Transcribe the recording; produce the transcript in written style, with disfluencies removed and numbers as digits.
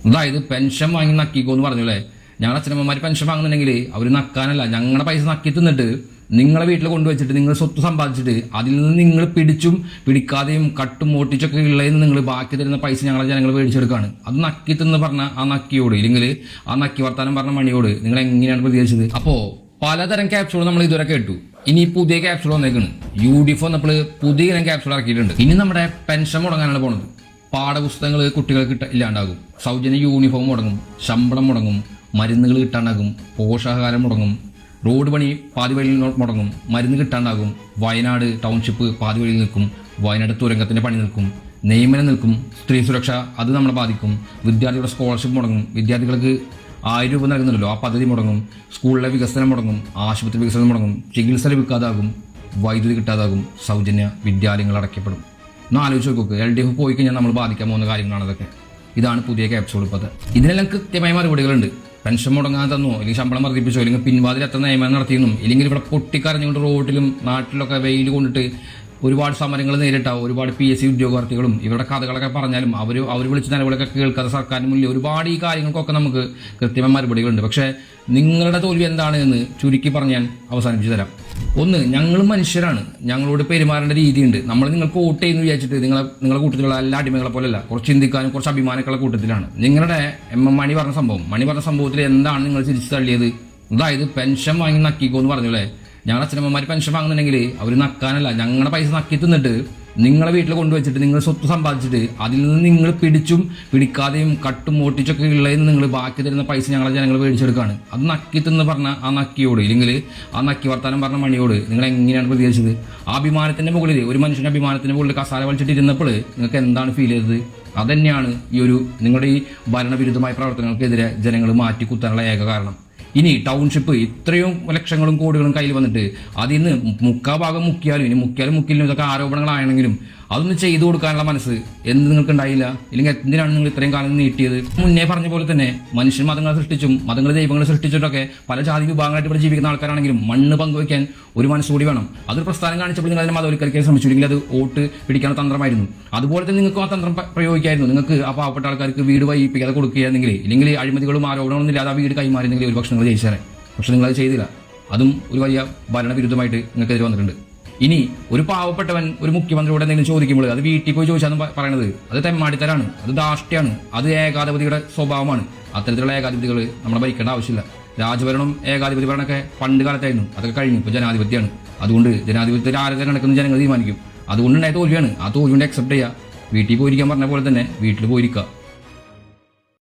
അതായത് പെൻഷൻ വാങ്ങി നക്കിക്കോന്ന് പറഞ്ഞല്ലേ. ഞങ്ങളുടെ അച്ഛനമ്മമാർ പെൻഷൻ വാങ്ങുന്നുണ്ടെങ്കിൽ അവർ നക്കാനല്ല, ഞങ്ങളുടെ പൈസ നക്കി തിന്നിട്ട് നിങ്ങളെ വീട്ടിൽ കൊണ്ടുവച്ചിട്ട് നിങ്ങൾ സ്വത്ത് സമ്പാദിച്ചിട്ട് അതിൽ നിന്ന് നിങ്ങൾ പിടിച്ചും പിടിക്കാതെയും കട്ടും ഓട്ടിച്ചൊക്കെ ഉള്ളതെന്ന് നിങ്ങൾ ബാക്കി തരുന്ന പൈസ ഞങ്ങളെ ജനങ്ങൾ മേടിച്ചെടുക്കുകയാണ്. അത് നക്കി തിന്ന് പറഞ്ഞ ആ നക്കിയോട് ഇല്ലെങ്കിൽ ആ നക്കി വർത്താനം പറഞ്ഞ മണിയോട് നിങ്ങൾ എങ്ങനെയാണ് പ്രതികരിച്ചത്? അപ്പോ പലതരം ക്യാപ്സ്യൂൾ നമ്മൾ ഇതുവരെ കേട്ടു. ഇനി പുതിയ ക്യാപ്സ്യൂൾ വന്നേക്കാണ്. UDF വന്നപ്പോൾ പുതിയ ഇനം ക്യാപ്സ്യൂൾ ഇറക്കിയിട്ടുണ്ട്. ഇനി നമ്മുടെ പെൻഷൻ മുടങ്ങാനാണ് പോണത്. പാഠപുസ്തകങ്ങൾ കുട്ടികൾക്ക് ഇല്ലാണ്ടാകും, സൗജന്യ യൂണിഫോം മുടങ്ങും, ശമ്പളം മുടങ്ങും, മരുന്നുകൾ കിട്ടാണ്ടാകും, പോഷകാഹാരം മുടങ്ങും, റോഡ് പണി പാതി വഴിയിൽ മുടങ്ങും, മരുന്ന് കിട്ടാണ്ടാകും, വയനാട് ടൗൺഷിപ്പ് പാതി വഴിയിൽ നിൽക്കും, വയനാട് തുരങ്കത്തിന്റെ പണി നിൽക്കും, നിയമനം നിൽക്കും, സ്ത്രീ സുരക്ഷ അത് നമ്മളെ ബാധിക്കും, വിദ്യാർത്ഥികളുടെ സ്കോളർഷിപ്പ് മുടങ്ങും, വിദ്യാർത്ഥികൾക്ക് 1000 രൂപ നൽകുന്നുണ്ടല്ലോ ആ പദ്ധതി മുടങ്ങും, സ്കൂളിലെ വികസനം മുടങ്ങും, ആശുപത്രി വികസനം മുടങ്ങും, ചികിത്സ ലഭിക്കാതാകും, വൈദ്യുതി കിട്ടാതാകും, സൗജന്യ വിദ്യാലയങ്ങൾ അടയ്ക്കപ്പെടും. ഒന്ന് ആലോചിച്ച് നോക്കുക. LDF പോയി കഴിഞ്ഞാൽ നമ്മൾ ബാധിക്കാൻ പോകുന്ന കാര്യങ്ങളാണ് അതൊക്കെ. ഇതാണ് പുതിയ ക്യാപ്സ്യൂൾ. ഇപ്പോഴത്തെ ഇതിനെല്ലാം കൃത്യമായ മറുപടികളുണ്ട്. പെൻഷൻ മുടങ്ങാൻ തന്നോ, അല്ലെങ്കിൽ ശമ്പളം വർദ്ധിപ്പിച്ചോ, അല്ലെങ്കിൽ പിൻവാതിൽ എത്ര നിയമനം നടത്തിയെന്നും, ഇല്ലെങ്കിൽ ഇവിടെ പൊട്ടിക്കരഞ്ഞുകൊണ്ട് റോഡിലും നാട്ടിലൊക്കെ വെയിൽ കൊണ്ടിട്ട് ഒരുപാട് സമരങ്ങൾ നേരിട്ടാവും, ഒരുപാട് PSC ഉദ്യോഗാർത്ഥികളും ഇവരുടെ കഥകളൊക്കെ പറഞ്ഞാലും അവർ വിളിച്ച നിലവിളൊക്കെ കേൾക്കാതെ സർക്കാരിന് മുന്നിൽ ഒരുപാട് ഈ കാര്യങ്ങൾക്കൊക്കെ നമുക്ക് കൃത്യമായ മറുപടികളുണ്ട്. പക്ഷേ നിങ്ങളുടെ തോൽവി എന്താണ് എന്ന് ചുരുക്കി പറഞ്ഞാൽ അവസാനിപ്പിച്ചു തരാം. ഒന്ന്, ഞങ്ങൾ മനുഷ്യരാണ്, ഞങ്ങളോട് പെരുമാറേണ്ട രീതിയുണ്ട്. നമ്മൾ നിങ്ങൾക്ക് വോട്ട് ചെയ്യുന്നു വിചാരിച്ചിട്ട് നിങ്ങളുടെ കൂട്ടത്തിലുള്ള എല്ലാ അടിമകളെ പോലെയല്ല, കുറച്ച് ചിന്തിക്കാനും കുറച്ച് അഭിമാനക്കുള്ള കൂട്ടത്തിലാണ്. നിങ്ങളുടെ മണി പറഞ്ഞ സംഭവത്തിൽ എന്താണ് നിങ്ങൾ തിരിച്ചു തള്ളിയത്? അതായത് പെൻഷൻ വാങ്ങി നക്കിക്കോന്ന് പറഞ്ഞല്ലേ. ഞങ്ങളുടെ അച്ഛനമ്മമാർ പെൻഷൻ വാങ്ങുന്നുണ്ടെങ്കിൽ അവർ നക്കാനല്ല, ഞങ്ങളുടെ പൈസ നക്കി തിന്നിട്ട് നിങ്ങളെ വീട്ടിൽ കൊണ്ടുവച്ചിട്ട് നിങ്ങൾ സ്വത്ത് സമ്പാദിച്ചിട്ട് അതിൽ നിന്ന് നിങ്ങൾ പിടിച്ചും പിടിക്കാതെയും കട്ടും ഓട്ടിച്ചൊക്കെ ഉള്ളതെന്ന് നിങ്ങൾ ബാക്കി തരുന്ന പൈസ ഞങ്ങളെ ജനങ്ങൾ മേടിച്ചെടുക്കുകയാണ്. അത് നക്കി തിന്ന് പറഞ്ഞ ആ നക്കിയോട് ഇല്ലെങ്കിൽ ആ നക്കി വർത്താനം പറഞ്ഞ മണിയോട് നിങ്ങൾ എങ്ങനെയാണ് പ്രതികരിച്ചത്? ആ അഭിമാനത്തിന്റെ മുകളിൽ, ഒരു മനുഷ്യന്റെ അഭിമാനത്തിന്റെ മുകളിൽ കസാല വലിച്ചിട്ടിരുന്നപ്പോൾ നിങ്ങൾക്ക് എന്താണ് ഫീൽ ചെയ്തത്? അതന്നെയാണ് ഈ ഒരു നിങ്ങളുടെ ഈ ഭരണവിരുദ്ധമായ പ്രവർത്തനങ്ങൾക്കെതിരെ ജനങ്ങൾ മാറ്റി കുത്താനുള്ള ഏക കാരണം. ഇനി ടൗൺഷിപ്പ് ഇത്രയും ലക്ഷങ്ങളും കോടികളും കയ്യിൽ വന്നിട്ട് അതിൽ നിന്ന് മുക്കാഭാഗം മുക്കിയാലും ഇതൊക്കെ ആരോപണങ്ങളാണെങ്കിലും അതൊന്നും ചെയ്തു കൊടുക്കാനുള്ള മനസ്സ് നിങ്ങൾക്ക് ഉണ്ടായില്ല. ഇല്ലെങ്കിൽ എന്തിനാണ് നിങ്ങൾ ഇത്രയും കാലം നീട്ടിയത്? മുന്നേ പറഞ്ഞ പോലെ തന്നെ മനുഷ്യൻ മതങ്ങളെ സൃഷ്ടിച്ചും മതങ്ങൾ ദൈവങ്ങളെ സൃഷ്ടിച്ചിട്ടൊക്കെ പല ജാതി വിഭാഗങ്ങളായിട്ട് ഇവിടെ ജീവിക്കുന്ന ആൾക്കാരാണെങ്കിലും മണ്ണ് പങ്കുവയ്ക്കാൻ ഒരു മനസ്സുകൂടി വേണം. അതൊരു പ്രസ്ഥാനം കാണിച്ചപ്പോൾ നിങ്ങൾ അതിനെ മതവൽക്കരിക്കാൻ ശ്രമിച്ചു, ഇല്ലെങ്കിൽ അത് വോട്ട് പിടിക്കാനുള്ള തന്ത്രമായിരുന്നു. അതുപോലെ തന്നെ നിങ്ങൾക്ക് ആ തന്ത്രം പ്രയോഗിക്കായിരുന്നു. നിങ്ങൾക്ക് ആ പാവപ്പെട്ട ആൾക്കാർക്ക് വീട് വൈകിപ്പിക്കാതെ കൊടുക്കുകയാണെങ്കിൽ, ഇല്ലെങ്കിൽ അഴിമതികളും ആരോപണങ്ങളും ഇല്ലാതെ ആ വീട് കൈമാറിയെങ്കിൽ ഒരുപക്ഷെ നിങ്ങൾ ജയിച്ചേനെ. പക്ഷെ നിങ്ങളത് ചെയ്തില്ല. അതും ഒരു വലിയ ഭരണവിരുദ്ധമായിട്ട് നിങ്ങൾക്കെതിരെ വന്നിട്ടുണ്ട്. ഇനി ഒരു പാവപ്പെട്ടവൻ ഒരു മുഖ്യമന്ത്രിയോട് എന്തെങ്കിലും ചോദിക്കുമ്പോൾ അത് വീട്ടിൽ പോയി ചോദിച്ചാന്ന് പറയണത് അത് തെമ്മാടിത്തരാണ്, അത് ധാഷ്ട്യാണ്, അത് ഏകാധിപതിയുടെ സ്വഭാവമാണ്. അത്തരത്തിലുള്ള ഏകാധിപതികൾ നമ്മളെ ഭരിക്കേണ്ട ആവശ്യമില്ല. രാജഭരണം ഏകാധിപതി ഭരണമൊക്കെ പണ്ട് കാലത്തായിരുന്നു, അതൊക്കെ കഴിഞ്ഞു. ഇപ്പോൾ ജനാധിപത്യമാണ്. അതുകൊണ്ട് ജനാധിപത്യത്തിൽ ആരെ നടക്കുന്ന ജനങ്ങൾ തീരുമാനിക്കും. അതുകൊണ്ടുണ്ടായ തോൽവിയാണ്. ആ തോൽവിയുടെ അക്സെപ്റ്റ് ചെയ്യുക. വീട്ടിൽ പോയിരിക്കാൻ പറഞ്ഞ പോലെ തന്നെ വീട്ടിൽ പോയിരിക്കുക.